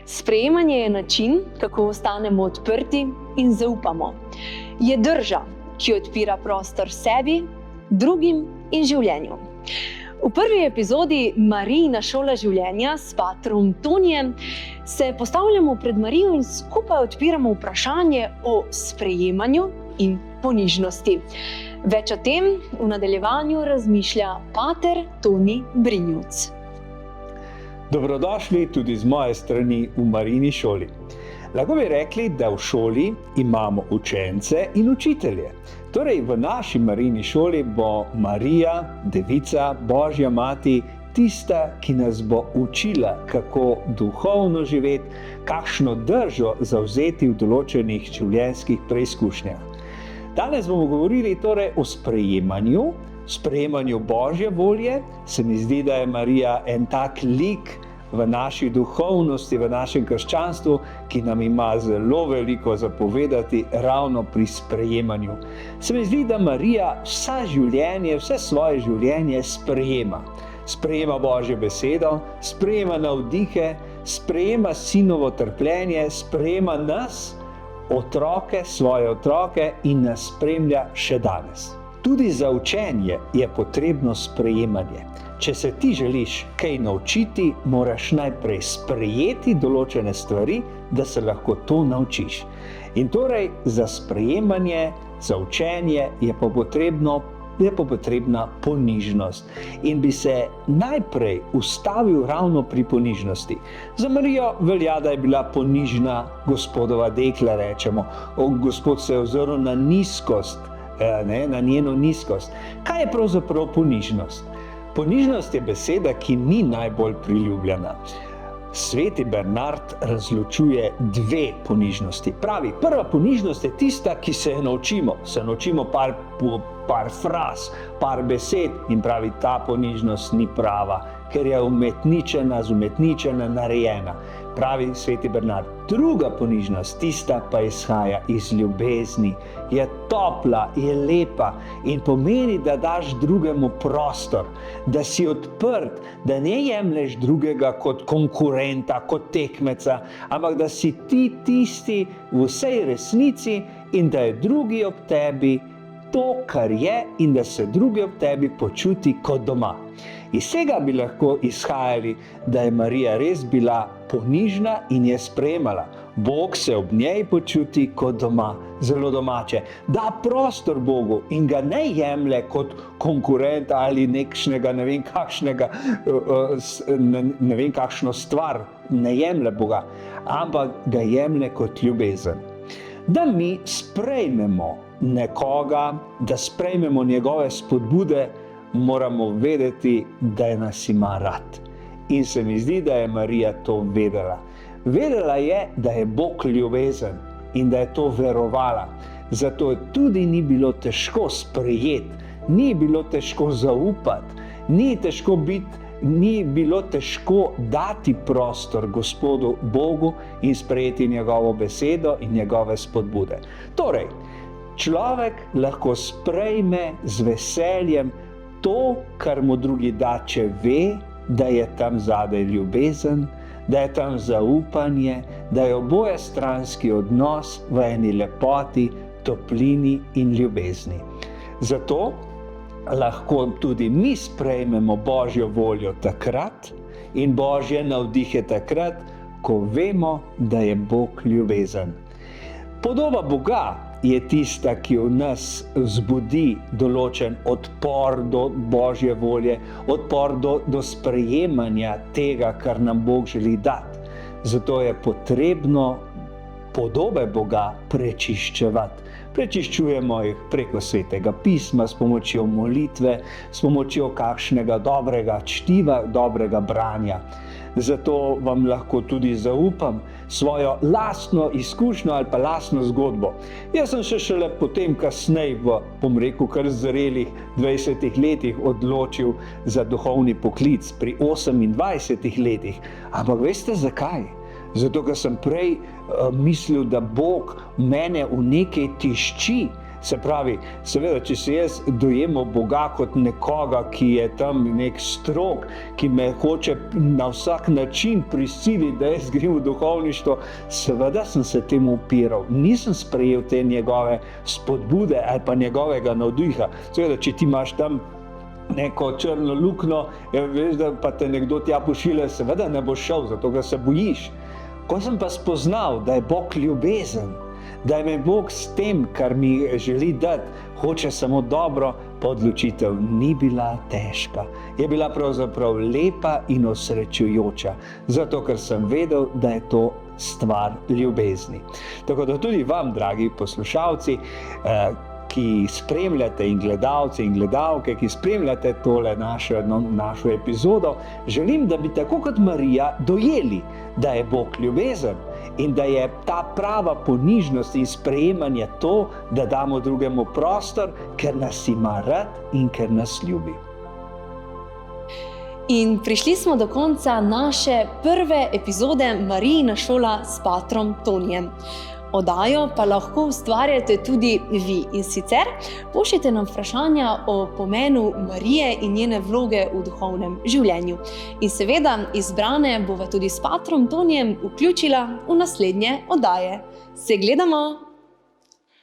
Sprejemanje je način, kako ostanemo odprti in zaupamo. Je drža, ki odpira prostor sebi, drugim in življenju. V prvi epizodi Marijina šola življenja s patrom Tonijem se postavljamo pred Marijo in skupaj odpiramo vprašanje o sprejemanju in ponižnosti. Več o tem v nadaljevanju razmišlja pater Toni Brinjuc. Dobrodošli tudi z moje strani v Marijini šoli. Lahko bi rekli, da v šoli imamo učence in učitelje. Torej, v naši Marijini šoli bo Marija, Devica, Božja mati, tista, ki nas bo učila, kako duhovno živeti, kakšno držo zavzeti v določenih življenjskih preizkušnjah. Danes bomo govorili torej o sprejemanju Božje volje. Se mi zdi, da je Marija en tak lik v naši duhovnosti, v našem krščanstvu, ki nam ima zelo veliko zapovedati ravno pri sprejemanju. Se mi zdi, da Marija vse svoje življenje sprejema. Sprejema Božjo besedo, sprejema navdihe, sprejema sinovo trpljenje, sprejema nas, svoje otroke in nas spremlja še danes. Tudi za učenje je potrebno sprejemanje. Če se ti želiš kaj naučiti, moraš najprej sprejeti določene stvari, da se lahko to naučiš. In torej za sprejemanje, za učenje je pa potrebna ponižnost. In bi se najprej ustavil ravno pri ponižnosti. Za Marijo velja, da je bila ponižna Gospodova dekla, rečemo. Gospod se je ozrl na nizkost, na njeno nizkost. Kaj je pravzaprav ponižnost? Ponižnost je beseda, ki ni najbolj priljubljena. Sveti Bernard razločuje dve ponižnosti. Pravi, prva ponižnost je tista, ki se je naučimo. Se naučimo par fraz, par besed in pravi, ta ponižnost ni prava, ker je umetničena narejena. Pravi sveti Bernard, druga ponižnost, tista pa izhaja iz ljubezni, je topla, je lepa in pomeni, da daš drugemu prostor, da si odprt, da ne jemlješ drugega kot konkurenta, kot tekmeca, ampak da si ti tisti v vsej resnici in da je drugi ob tebi to, kar je, in da se drugi ob tebi počuti kot doma. Iz tega bi lahko izhajali, da je Marija res bila ponižna in je sprejemala. Bog se ob njej počuti kot doma, zelo domače. Da prostor Bogu in ga ne jemlje kot konkurenta ali nekšnega, ne vem kakšno stvar, ne jemlje Boga, ampak ga jemlje kot ljubezen. Da mi sprejmemo nekoga, da sprejmemo njegove spodbude, moramo vedeti, da nas ima rad. In se mi zdi, da je Marija to vedela. Vedela je, da je Bog ljubezen in da je to verovala. Zato tudi ni bilo težko sprejeti, ni bilo težko zaupati, ni bilo težko dati prostor Gospodu Bogu in sprejeti njegovo besedo in njegove spodbude. Torej, človek lahko sprejme z veseljem to, kar mu drugi da, če ve, da je tam zadaj ljubezen, da je tam zaupanje, da je obojestranski odnos v eni lepoti, toplini in ljubezni. Zato lahko tudi mi sprejmemo Božjo voljo takrat in Božje navdihe takrat, ko vemo, da je Bog ljubezen. Podoba Boga je tista, ki v nas vzbudi določen odpor do Božje volje, odpor do sprejemanja tega, kar nam Bog želi dati. Zato je potrebno podobe Boga prečiščevati. Prečiščujemo jih preko Svetega pisma, s pomočjo molitve, s pomočjo kakšnega dobrega čtiva, dobrega branja. Zato vam lahko tudi zaupam svojo lastno izkušnjo ali pa lastno zgodbo. Jaz sem šele potem kasneje v, kar zrelih 20 letih odločil za duhovni poklic, pri 28 letih. Ampak veste zakaj? Zato, ker sem prej mislil, da Bog mene v nekaj tišči, Se pravi, seveda, če se jaz dojemal Boga kot nekoga, ki je tam nek strog, ki me hoče na vsak način prisiliti, da jaz grem v duhovništvo, seveda sem se temu upiral. Nisem sprejel te njegove spodbude ali pa njegovega navdiha. Seveda, če ti imaš tam neko črno luknjo, veš, da pa te nekdo tja pošilja, seveda ne boš šel, zato ker se bojiš. Ko sem pa spoznal, da je Bog ljubezen, da me Bog s tem, kar mi želi dati, hoče samo dobro, pa odločitev ni bila težka. Je bila pravzaprav lepa in osrečujoča, zato ker sem vedel, da je to stvar ljubezni. Tako da tudi vam, dragi poslušalci, ki spremljate in gledalci in gledalke, ki spremljate tole našo epizodo, želim, da bi tako kot Marija dojeli, da je Bog ljubezen in da je ta prava ponižnost in sprejemanje to, da damo drugemu prostor, ker nas ima rad in ker nas ljubi. In prišli smo do konca naše prve epizode Marijina šola s patrom Tonijem. Oddajo pa lahko ustvarjate tudi vi, in sicer pošljite nam vprašanja o pomenu Marije in njene vloge v duhovnem življenju. In seveda izbrane bova tudi s patrom Tonijem vključila v naslednje oddaje. Se gledamo!